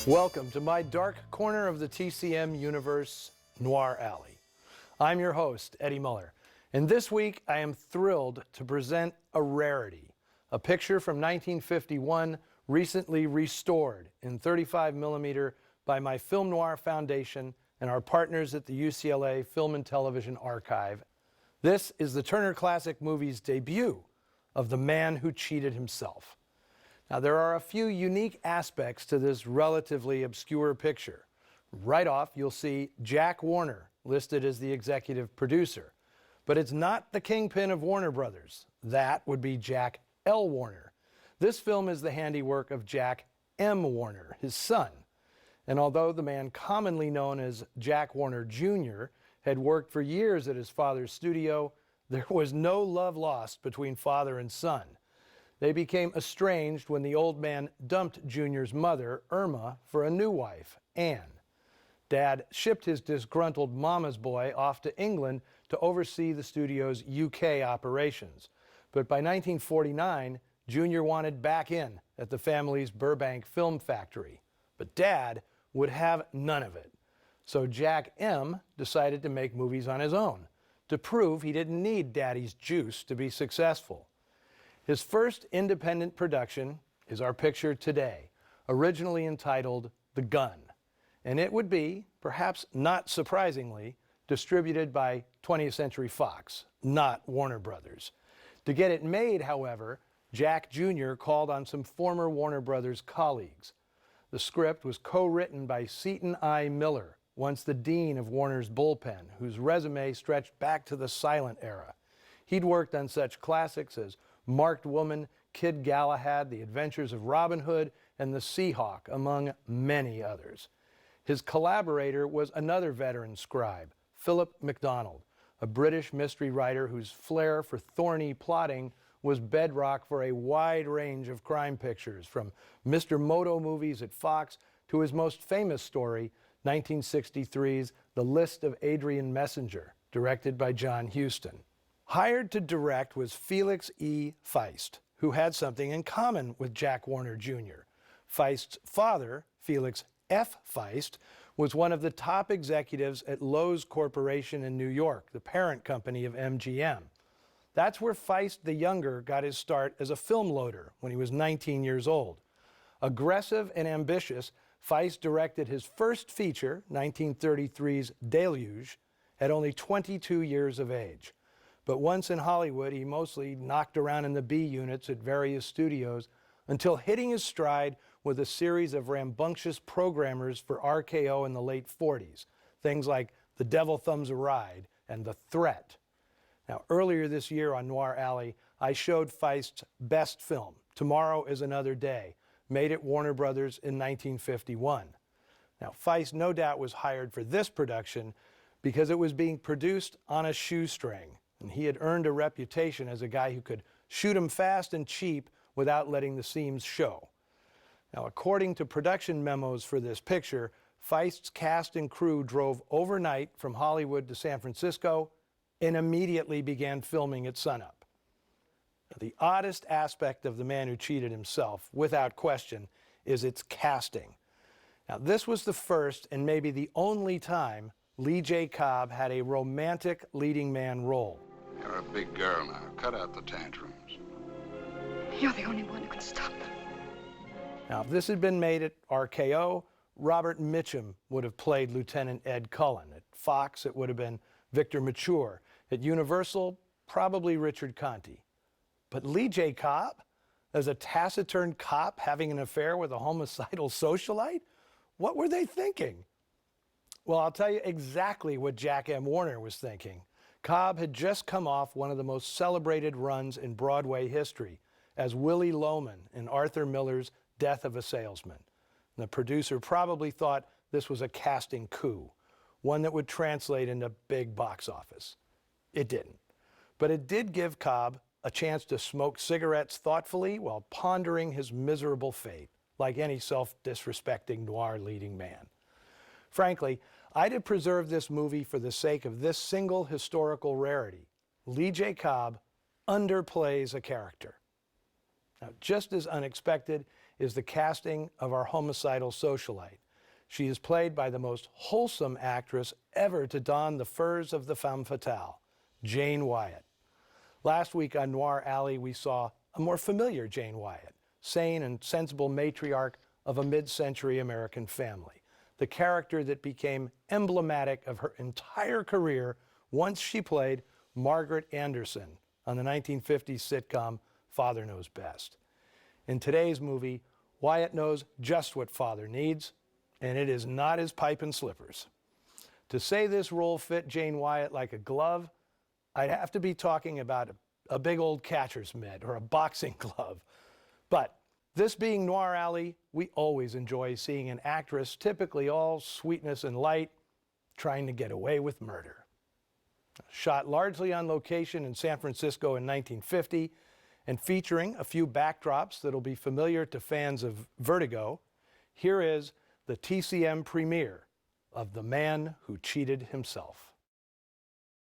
Welcome to my dark corner of the TCM universe, Noir Alley. I'm your host, Eddie Muller, and this week I am thrilled to present a rarity, a picture from 1951 recently restored in 35mm by my Film Noir Foundation and our partners at the UCLA Film and Television Archive. This is the Turner Classic Movies debut of The Man Who Cheated Himself. Now, there are a few unique aspects to this relatively obscure picture. Right off, you'll see Jack Warner listed as the executive producer. But it's not the kingpin of Warner Brothers. That would be Jack L. Warner. This film is the handiwork of Jack M. Warner, his son. And although the man commonly known as Jack Warner Jr. had worked for years at his father's studio, there was no love lost between father and son. They became estranged when the old man dumped Junior's mother, Irma, for a new wife, Anne. Dad shipped his disgruntled mama's boy off to England to oversee the studio's UK operations. But by 1949, Junior wanted back in at the family's Burbank film factory. But Dad would have none of it. So Jack M. decided to make movies on his own, to prove he didn't need Daddy's juice to be successful. His first independent production is our picture today, originally entitled The Gun. And it would be, perhaps not surprisingly, distributed by 20th Century Fox, not Warner Brothers. To get it made, however, Jack Jr. called on some former Warner Brothers colleagues. The script was co-written by Seton I. Miller, once the dean of Warner's bullpen, whose resume stretched back to the silent era. He'd worked on such classics as Marked Woman, Kid Galahad, The Adventures of Robin Hood, and The Seahawk, among many others. His collaborator was another veteran scribe, Philip MacDonald, a British mystery writer whose flair for thorny plotting was bedrock for a wide range of crime pictures, from Mr. Moto movies at Fox to his most famous story, 1963's The List of Adrian Messenger, directed by John Huston. Hired to direct was Felix E. Feist, who had something in common with Jack Warner Jr. Feist's father, Felix F. Feist, was one of the top executives at Lowe's Corporation in New York, the parent company of MGM. That's where Feist the Younger got his start as a film loader when he was 19 years old. Aggressive and ambitious, Feist directed his first feature, 1933's Deluge, at only 22 years of age. But once in Hollywood, he mostly knocked around in the B units at various studios until hitting his stride with a series of rambunctious programmers for RKO in the late 40s, things like The Devil Thumbs a Ride and The Threat. Now, earlier this year on Noir Alley, I showed Feist's best film, Tomorrow is Another Day, made at Warner Brothers in 1951. Now, Feist no doubt was hired for this production because it was being produced on a shoestring, and he had earned a reputation as a guy who could shoot 'em fast and cheap without letting the seams show. Now, according to production memos for this picture, Feist's cast and crew drove overnight from Hollywood to San Francisco and immediately began filming at sunup. Now, the oddest aspect of The Man Who Cheated Himself, without question, is its casting. Now, this was the first and maybe the only time Lee J. Cobb had a romantic leading man role. You're a big girl now. Cut out the tantrums. You're the only one who can stop them. Now, if this had been made at RKO, Robert Mitchum would have played Lieutenant Ed Cullen. At Fox, it would have been Victor Mature. At Universal, probably Richard Conte. But Lee J. Cobb, as a taciturn cop having an affair with a homicidal socialite? What were they thinking? Well, I'll tell you exactly what Jack M. Warner was thinking. Cobb had just come off one of the most celebrated runs in Broadway history as Willie Loman in Arthur Miller's Death of a Salesman. And the producer probably thought this was a casting coup, one that would translate into big box office. It didn't. But it did give Cobb a chance to smoke cigarettes thoughtfully while pondering his miserable fate, like any self-disrespecting noir leading man. Frankly, I'd have preserved this movie for the sake of this single historical rarity. Lee J. Cobb underplays a character. Now, just as unexpected is the casting of our homicidal socialite. She is played by the most wholesome actress ever to don the furs of the femme fatale, Jane Wyatt. Last week on Noir Alley, we saw a more familiar Jane Wyatt, sane and sensible matriarch of a mid-century American family, the character that became emblematic of her entire career once she played Margaret Anderson on the 1950s sitcom Father Knows Best. In today's movie, Wyatt knows just what father needs, and it is not his pipe and slippers. To say this role fit Jane Wyatt like a glove, I'd have to be talking about a big old catcher's mitt or a boxing glove. But this being Noir Alley, we always enjoy seeing an actress, typically all sweetness and light, trying to get away with murder. Shot largely on location in San Francisco in 1950 and featuring a few backdrops that'll be familiar to fans of Vertigo, here is the TCM premiere of The Man Who Cheated Himself.